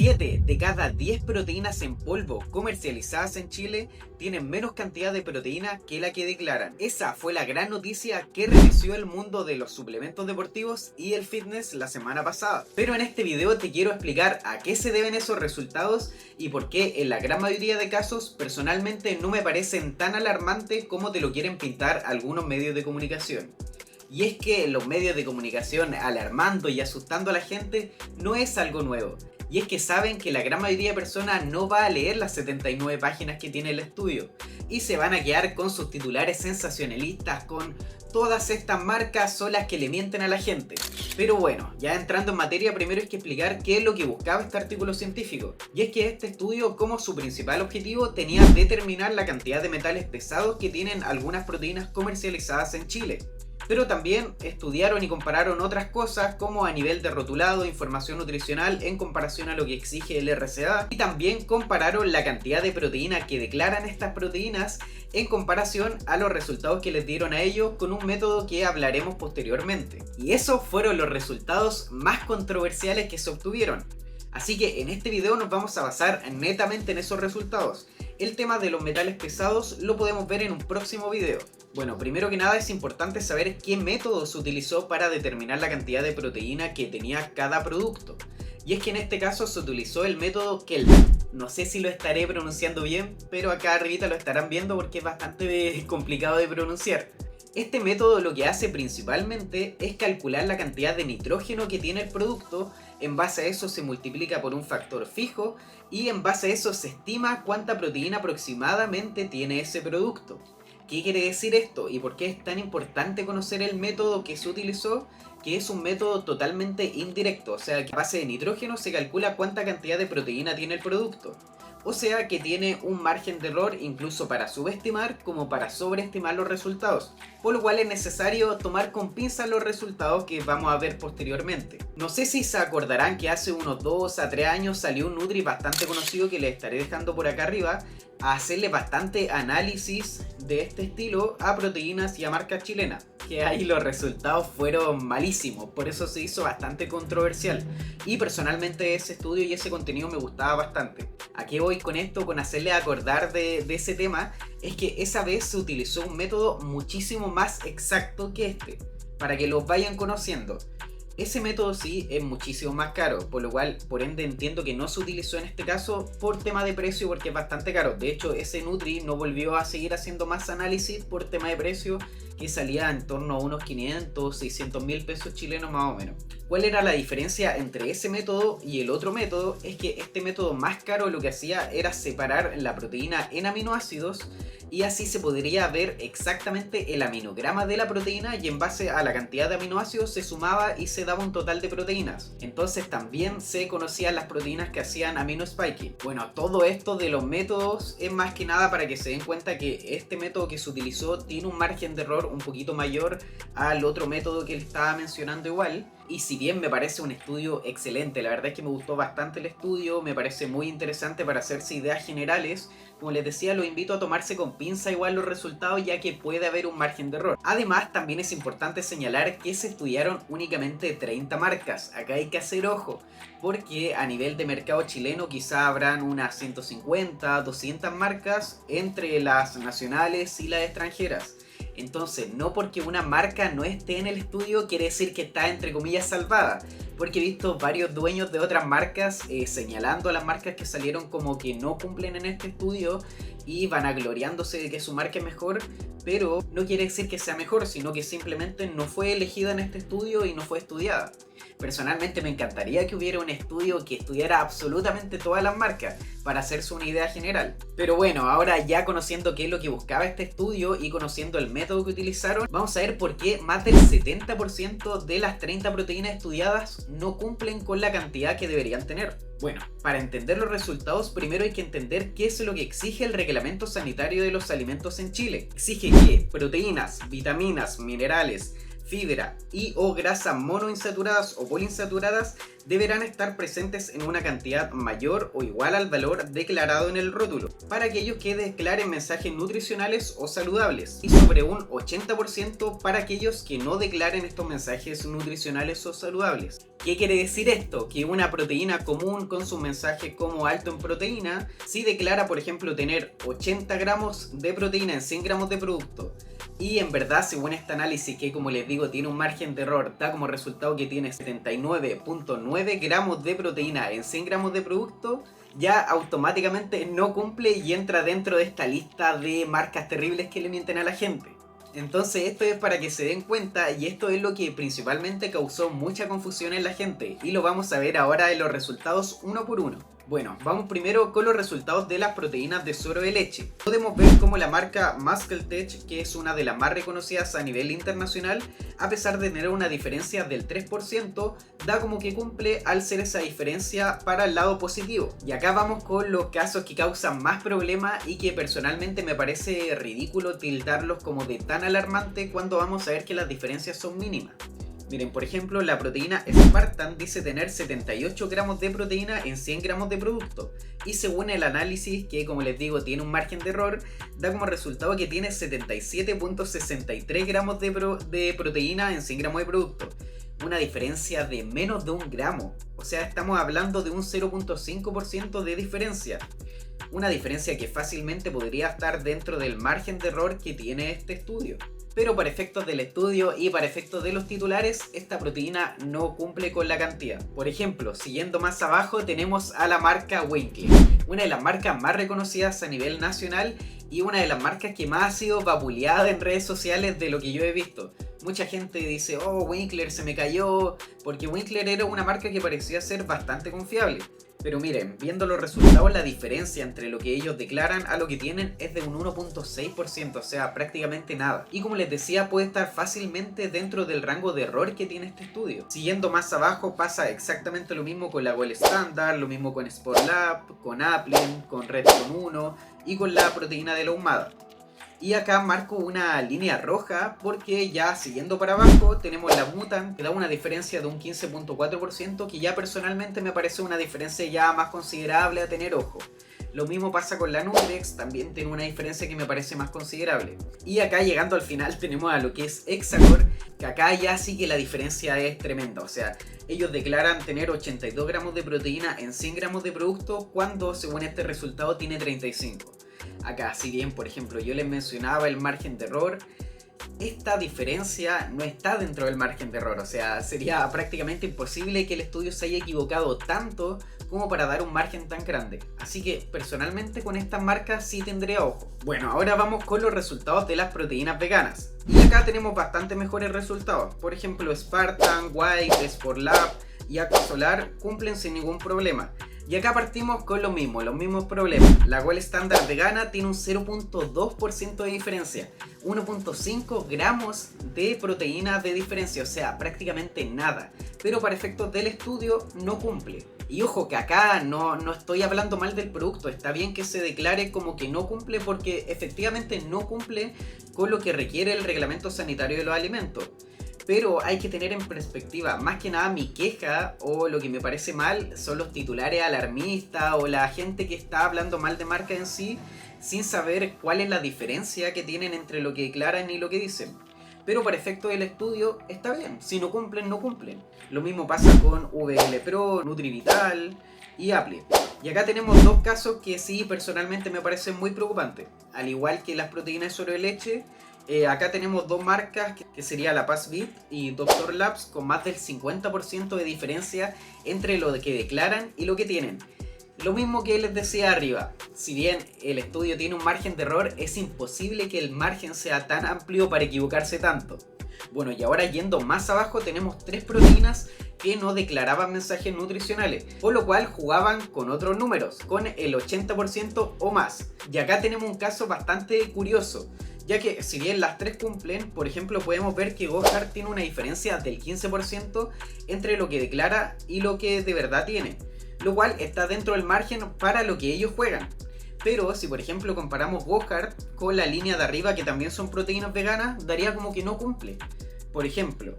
7 de cada 10 proteínas en polvo comercializadas en Chile tienen menos cantidad de proteína que la que declaran. Esa fue la gran noticia que revisió el mundo de los suplementos deportivos y el fitness la semana pasada. Pero en este video te quiero explicar a qué se deben esos resultados y por qué en la gran mayoría de casos personalmente no me parecen tan alarmantes como te lo quieren pintar algunos medios de comunicación. Y es que los medios de comunicación alarmando y asustando a la gente no es algo nuevo. Y es que saben que la gran mayoría de personas no va a leer las 79 páginas que tiene el estudio y se van a quedar con sus titulares sensacionalistas, con todas estas marcas son las que le mienten a la gente. Pero bueno, ya entrando en materia, primero hay que explicar qué es lo que buscaba este artículo científico. Y es que este estudio, como su principal objetivo, tenía determinar la cantidad de metales pesados que tienen algunas proteínas comercializadas en Chile. Pero también estudiaron y compararon otras cosas como a nivel de rotulado, información nutricional en comparación a lo que exige el RCA, y también compararon la cantidad de proteína que declaran estas proteínas en comparación a los resultados que les dieron a ellos con un método que hablaremos posteriormente. Y esos fueron los resultados más controversiales que se obtuvieron. Así que en este video nos vamos a basar netamente en esos resultados. El tema de los metales pesados lo podemos ver en un próximo video. Bueno, primero que nada es importante saber qué método se utilizó para determinar la cantidad de proteína que tenía cada producto. Y es que en este caso se utilizó el método Kelvin. No sé si lo estaré pronunciando bien, pero acá arribita lo estarán viendo porque es bastante complicado de pronunciar. Este método lo que hace principalmente es calcular la cantidad de nitrógeno que tiene el producto. En base a eso se multiplica por un factor fijo y en base a eso se estima cuánta proteína aproximadamente tiene ese producto. ¿Qué quiere decir esto? ¿Y por qué es tan importante conocer el método que se utilizó? Que es un método totalmente indirecto, o sea que a base de nitrógeno se calcula cuánta cantidad de proteína tiene el producto. O sea que tiene un margen de error incluso para subestimar como para sobreestimar los resultados, por lo cual es necesario tomar con pinzas los resultados que vamos a ver posteriormente. No sé si se acordarán que hace unos 2 a 3 años salió un Nutri bastante conocido que les estaré dejando por acá arriba a hacerle bastante análisis de este estilo a proteínas y a marcas chilenas, que ahí los resultados fueron malísimos, por eso se hizo bastante controversial y personalmente ese estudio y ese contenido me gustaba bastante. ¿A qué voy con esto? Con hacerle acordar de ese tema, es que esa vez se utilizó un método muchísimo más exacto que este, para que los vayan conociendo. Ese método sí es muchísimo más caro, por lo cual por ende entiendo que no se utilizó en este caso por tema de precio porque es bastante caro. De hecho ese Nutri no volvió a seguir haciendo más análisis por tema de precio, que salía en torno a unos 500, 600 mil pesos chilenos más o menos. ¿Cuál era la diferencia entre ese método y el otro método? Es que este método más caro lo que hacía era separar la proteína en aminoácidos y así se podría ver exactamente el aminograma de la proteína y en base a la cantidad de aminoácidos se sumaba y se daba un total de proteínas. Entonces también se conocían las proteínas que hacían amino spiking. Bueno, todo esto de los métodos es más que nada para que se den cuenta que este método que se utilizó tiene un margen de error un poquito mayor al otro método que le estaba mencionando igual. Y si bien me parece un estudio excelente, la verdad es que me gustó bastante el estudio, me parece muy interesante para hacerse ideas generales, como les decía, los invito a tomarse con pinza igual los resultados ya que puede haber un margen de error. Además, también es importante señalar que se estudiaron únicamente 30 marcas, acá hay que hacer ojo, porque a nivel de mercado chileno quizá habrán unas 150, 200 marcas entre las nacionales y las extranjeras. Entonces, no porque una marca no esté en el estudio quiere decir que está entre comillas salvada, porque he visto varios dueños de otras marcas señalando a las marcas que salieron como que no cumplen en este estudio y vanagloriándose de que su marca es mejor, pero no quiere decir que sea mejor, sino que simplemente no fue elegida en este estudio y no fue estudiada. Personalmente me encantaría que hubiera un estudio que estudiara absolutamente todas las marcas para hacerse una idea general. Pero bueno, ahora ya conociendo qué es lo que buscaba este estudio y conociendo el método que utilizaron, vamos a ver por qué más del 70% de las 30 proteínas estudiadas no cumplen con la cantidad que deberían tener. Bueno, para entender los resultados primero hay que entender qué es lo que exige el reglamento sanitario de los alimentos en Chile. Exige que proteínas, vitaminas, minerales, fibra y o grasas monoinsaturadas o poliinsaturadas deberán estar presentes en una cantidad mayor o igual al valor declarado en el rótulo, para aquellos que declaren mensajes nutricionales o saludables, y sobre un 80% para aquellos que no declaren estos mensajes nutricionales o saludables. ¿Qué quiere decir esto? Que una proteína común con su mensaje como alto en proteína, si declara por ejemplo tener 80 gramos de proteína en 100 gramos de producto, y en verdad según este análisis, que como les digo tiene un margen de error, da como resultado que tiene 79.9 gramos de proteína en 100 gramos de producto, ya automáticamente no cumple y entra dentro de esta lista de marcas terribles que le mienten a la gente. Entonces esto es para que se den cuenta, y esto es lo que principalmente causó mucha confusión en la gente, y lo vamos a ver ahora en los resultados uno por uno. Bueno, vamos primero con los resultados de las proteínas de suero de leche. Podemos ver como la marca MuscleTech, que es una de las más reconocidas a nivel internacional, a pesar de tener una diferencia del 3%, da como que cumple al ser esa diferencia para el lado positivo. Y acá vamos con los casos que causan más problemas y que personalmente me parece ridículo tildarlos como de tan alarmante cuando vamos a ver que las diferencias son mínimas. Miren, por ejemplo, la proteína Spartan dice tener 78 gramos de proteína en 100 gramos de producto, y según el análisis, que como les digo tiene un margen de error, da como resultado que tiene 77.63 gramos de proteína en 100 gramos de producto. Una diferencia de menos de un gramo, o sea, estamos hablando de un 0.5% de diferencia. Una diferencia que fácilmente podría estar dentro del margen de error que tiene este estudio. Pero para efectos del estudio y para efectos de los titulares, esta proteína no cumple con la cantidad. Por ejemplo, siguiendo más abajo tenemos a la marca Winkler, una de las marcas más reconocidas a nivel nacional y una de las marcas que más ha sido vapuleada en redes sociales de lo que yo he visto. Mucha gente dice, oh, Winkler se me cayó, porque Winkler era una marca que parecía ser bastante confiable. Pero miren, viendo los resultados, la diferencia entre lo que ellos declaran a lo que tienen es de un 1.6%, o sea, prácticamente nada. Y como les decía, puede estar fácilmente dentro del rango de error que tiene este estudio. Siguiendo más abajo pasa exactamente lo mismo con la Gold Standard, lo mismo con Sportlab, con Aplin, con Redstone 1 y con la proteína de la ahumada. Y acá marco una línea roja porque ya siguiendo para abajo tenemos la Mutant, que da una diferencia de un 15.4%, que ya personalmente me parece una diferencia ya más considerable a tener ojo. Lo mismo pasa con la Nutrex, también tiene una diferencia que me parece más considerable. Y acá llegando al final tenemos a lo que es Hexacore, que acá ya sí que la diferencia es tremenda. O sea, ellos declaran tener 82 gramos de proteína en 100 gramos de producto cuando según este resultado tiene 35. Acá, si bien por ejemplo yo les mencionaba el margen de error, esta diferencia no está dentro del margen de error. O sea, sería prácticamente imposible que el estudio se haya equivocado tanto como para dar un margen tan grande. Así que personalmente con estas marcas sí tendré ojo. Bueno, ahora vamos con los resultados de las proteínas veganas. Y acá tenemos bastante mejores resultados. Por ejemplo, Spartan, White, Sportlab y Aquasolar cumplen sin ningún problema. Y acá partimos con lo mismo, los mismos problemas. La Gold Standard vegana tiene un 0.2% de diferencia, 1.5 gramos de proteína de diferencia, o sea, prácticamente nada. Pero para efectos del estudio no cumple. Y ojo que acá no estoy hablando mal del producto, está bien que se declare como que no cumple porque efectivamente no cumple con lo que requiere el reglamento sanitario de los alimentos. Pero hay que tener en perspectiva, más que nada mi queja o lo que me parece mal son los titulares alarmistas o la gente que está hablando mal de marca en sí sin saber cuál es la diferencia que tienen entre lo que declaran y lo que dicen. Pero para efecto del estudio está bien, si no cumplen, no cumplen. Lo mismo pasa con VL Pro, NutriVital y Apple. Y acá tenemos dos casos que sí personalmente me parecen muy preocupantes. Al igual que las proteínas de suero de leche, acá tenemos dos marcas que sería la PassVit y Dr. Labs con más del 50% de diferencia entre lo que declaran y lo que tienen. Lo mismo que les decía arriba, si bien el estudio tiene un margen de error, es imposible que el margen sea tan amplio para equivocarse tanto. Bueno, y ahora yendo más abajo tenemos tres proteínas que no declaraban mensajes nutricionales, por lo cual jugaban con otros números, con el 80% o más. Y acá tenemos un caso bastante curioso, ya que si bien las tres cumplen, por ejemplo podemos ver que Gohard tiene una diferencia del 15% entre lo que declara y lo que de verdad tiene, lo cual está dentro del margen para lo que ellos juegan. Pero si por ejemplo comparamos Gohard con la línea de arriba que también son proteínas veganas, daría como que no cumple. Por ejemplo,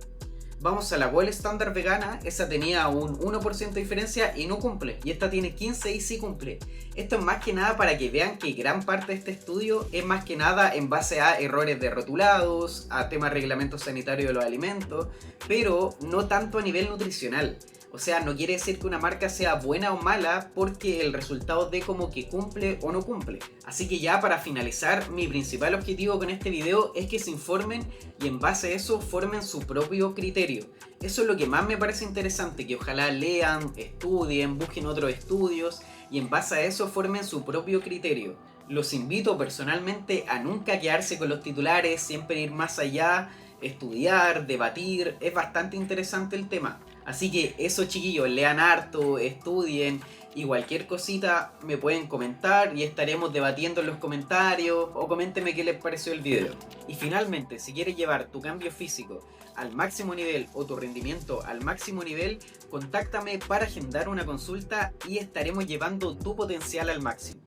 vamos a la Gold Standard vegana, esa tenía un 1% de diferencia y no cumple, y esta tiene 15 y sí cumple. Esto es más que nada para que vean que gran parte de este estudio es más que nada en base a errores de rotulados, a temas de reglamento sanitario de los alimentos, pero no tanto a nivel nutricional. O sea, no quiere decir que una marca sea buena o mala porque el resultado de como que cumple o no cumple. Así que ya para finalizar, mi principal objetivo con este video es que se informen y en base a eso formen su propio criterio. Eso es lo que más me parece interesante, que ojalá lean, estudien, busquen otros estudios y en base a eso formen su propio criterio. Los invito personalmente a nunca quedarse con los titulares, siempre ir más allá, estudiar, debatir, es bastante interesante el tema. Así que eso, chiquillos, lean harto, estudien y cualquier cosita me pueden comentar y estaremos debatiendo en los comentarios o coméntenme qué les pareció el video. Y finalmente, si quieres llevar tu cambio físico al máximo nivel o tu rendimiento al máximo nivel, contáctame para agendar una consulta y estaremos llevando tu potencial al máximo.